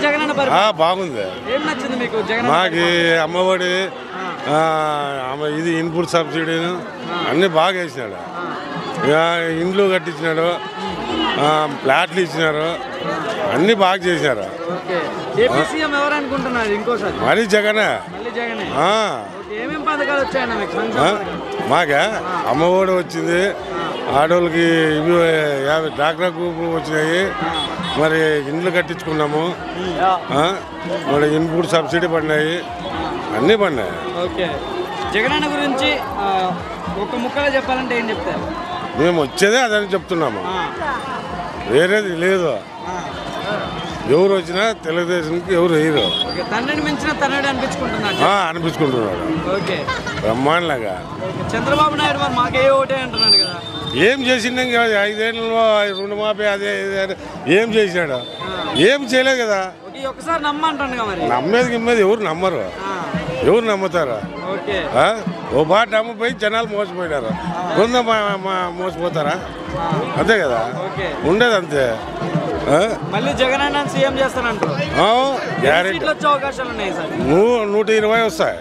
జగన్ అన్న బాగుంది. ఏం నచ్చింది మీకు జగన్? మాకు అమ్మఒడి ఇది ఇన్పుట్ సబ్సిడీ అన్నీ బాగా వేసినాడు. ఇండ్లు కట్టించినాడు, ఫ్లాట్లు ఇచ్చినారు, అన్నీ బాగా చేసినారు. ఏపీ సీఎం ఎవరు అనుకుంటున్నారు ఇంకోసారి? మళ్ళీ జగనే. ఏమేం పథకాలు వచ్చాయన్న మీకు? మాకా అమ్మఒడి వచ్చింది, ఆడవాళ్ళకి ఇవి 50 డాక్రా గ్రూపులు వచ్చినాయి, మరి ఇండ్లు కట్టించుకున్నాము, మరి ఇన్పుట్ సబ్సిడీ పడినాయి, అన్నీ పడినాయి. ఓకే, జగన్ అన్న గురించి ఒక ముక్కలో చెప్పాలంటే ఏం చెప్తారు? మేము వచ్చేదే అదని చెప్తున్నాము, వేరేది లేదు. ఎవరు వచ్చినా తెలుగుదేశానికి ఎవరు వేయరు. తండ్రిని మించిన తనయుడు అనిపించుకుంటున్నాడు బ్రహ్మాండంగా. చంద్రబాబు నాయుడు మరి మాకే ఓటే అంటున్నాడు కదా, ఏం చేసిండ? 5 ఏళ్ళలో రుణమాఫీ అదే ఏం చేసినాడు? ఏం చేయలేదు కదా. ఒకసారి నమ్మంటాను మరి. నమ్మేది ఎవరు నమ్మరు, ఎవరు నమ్ముతారు? ఓ బాట నమ్మపోయి జనాలు మోసపోయినారు, కొంత మోసపోతారా? అంతే కదా ఉండేది, అంతే. మళ్ళీ జగన్ అన్న సీఎం చేస్తానంటారు. గ్యారెంటీ 120 వస్తాయి.